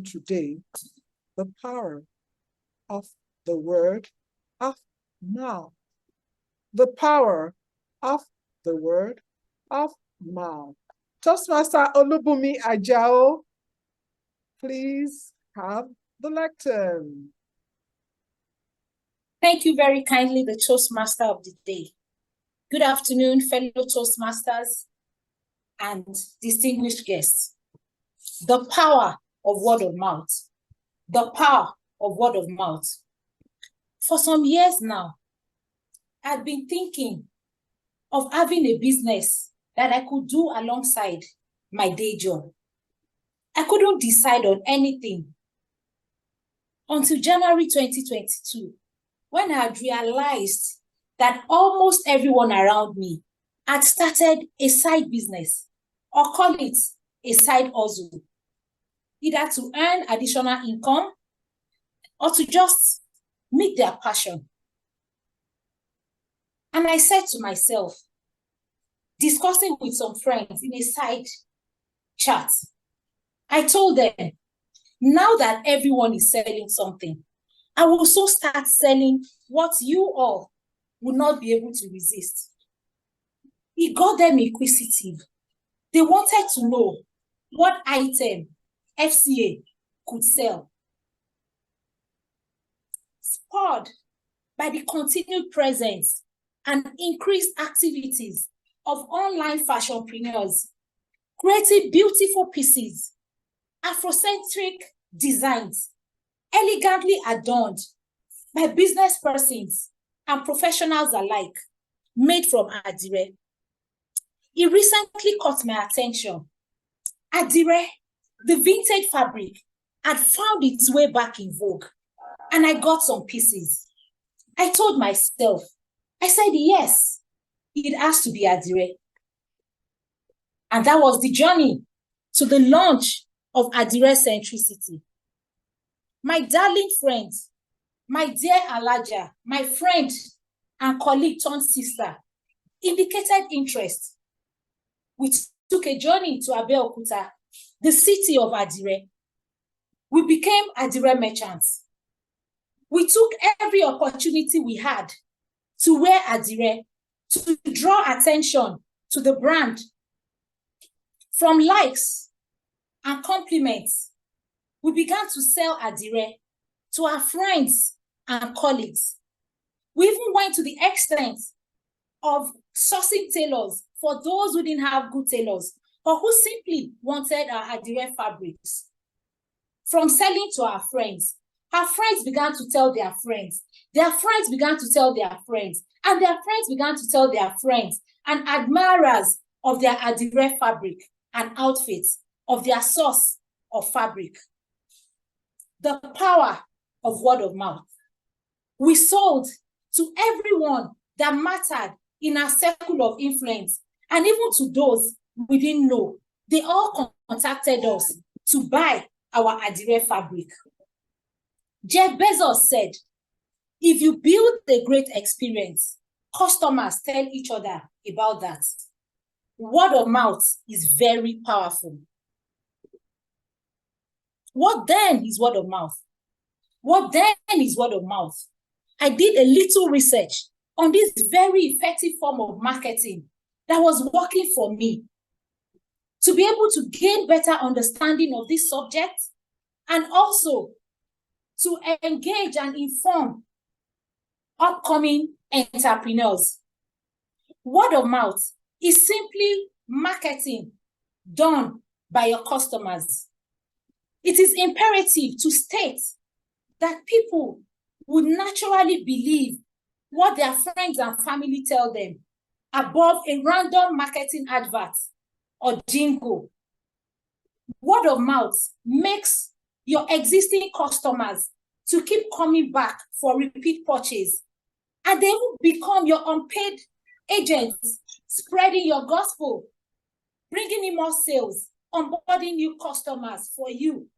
today, the power of the word of mouth. The power of the word of mouth. Toastmaster Olubunmi Ajao, please have the lectern. Thank you very kindly, the Toastmaster of the day. Good afternoon, fellow Toastmasters and distinguished guests. The power of word of mouth. The power of word of mouth. For some years now, I've been thinking of having a business that I could do alongside my day job. I couldn't decide on anything until January 2022, when I had realized that almost everyone around me had started a side business, or call it a side hustle, either to earn additional income or to just meet their passion. And I said to myself, discussing with some friends in a side chat, I told them, now that everyone is selling something, I will also start selling what you all will not be able to resist. It got them inquisitive. They wanted to know what item FCA could sell. Spurred by the continued presence and increased activities of online fashionpreneurs, creating beautiful pieces, Afrocentric designs, elegantly adorned by business persons and professionals alike, made from Adire. It recently caught my attention. Adire, the vintage fabric, had found its way back in vogue, and I got some pieces. I told myself, I said, yes, it has to be Adire. And that was the journey to the launch of Adire Centricity. My darling friend, my dear Alaja, my friend and colleague turned sister, indicated interest. We took a journey to Abeokuta, the city of Adire. We became Adire merchants. We took every opportunity we had to wear Adire, to draw attention to the brand. From likes and compliments, we began to sell Adire to our friends and colleagues. We even went to the extent of sourcing tailors for those who didn't have good tailors or who simply wanted our Adire fabrics. From selling to our friends began to tell their friends began to tell their friends, and their friends began to tell their friends and admirers of their Adire fabric and outfits, of their source of fabric. The power of word of mouth. We sold to everyone that mattered in our circle of influence, and even to those we didn't know. They all contacted us to buy our Adire fabric. Jeff Bezos said, if you build a great experience, customers tell each other about that. Word of mouth is very powerful. What then is word of mouth? What then is word of mouth? I did a little research on this very effective form of marketing that was working for me, to be able to gain better understanding of this subject, and also to engage and inform upcoming entrepreneurs. Word of mouth is simply marketing done by your customers. It is imperative to state that people would naturally believe what their friends and family tell them above a random marketing advert or jingle. Word of mouth makes your existing customers to keep coming back for repeat purchase, and they will become your unpaid agents, spreading your gospel, bringing in more sales, onboarding new customers for you.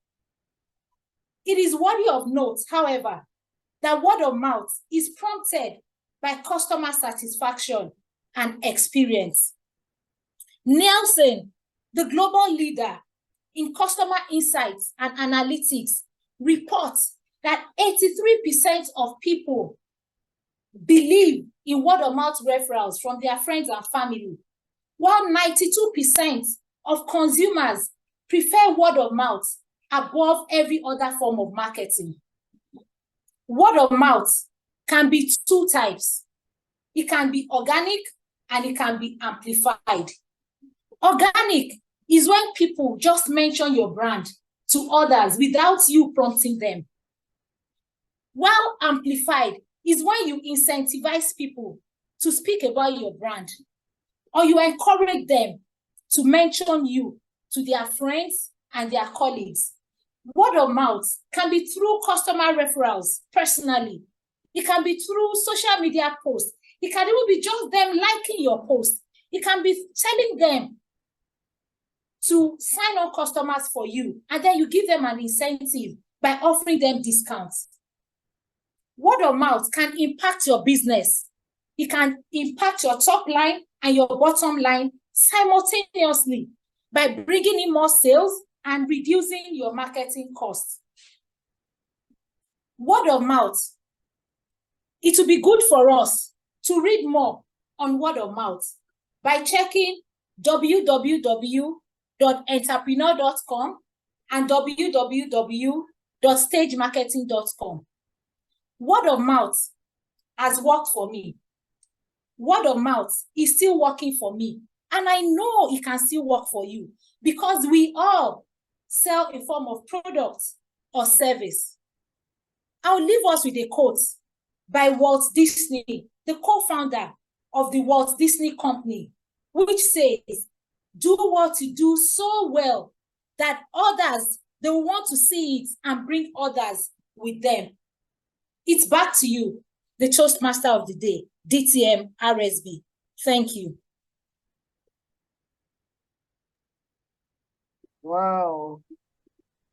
It is worthy of note, however, that word of mouth is prompted by customer satisfaction and experience. Nielsen, the global leader in customer insights and analytics reports that 83% of people believe in word-of-mouth referrals from their friends and family, while 92% of consumers prefer word-of-mouth above every other form of marketing. Word-of-mouth can be two types. It can be organic and it can be amplified. Organic is when people just mention your brand to others without you prompting them. While amplified is when you incentivize people to speak about your brand, or you encourage them to mention you to their friends and their colleagues. Word of mouth can be through customer referrals personally. It can be through social media posts. It can even be just them liking your post. It can be telling them to sign on customers for you, and then you give them an incentive by offering them discounts. Word of mouth can impact your business. It can impact your top line and your bottom line simultaneously by bringing in more sales and reducing your marketing costs. Word of mouth. It will be good for us to read more on word of mouth by checking www.entrepreneur.com and www.stagemarketing.com. Word of mouth has worked for me. Word of mouth is still working for me. And I know it can still work for you because we all sell a form of product or service. I'll leave us with a quote by Walt Disney, the co-founder of the Walt Disney Company, which says, "Do what you do so well that others, they will want to see it and bring others with them." It's back to you, the Toastmaster of the day, DTM RSB. Thank you. Wow.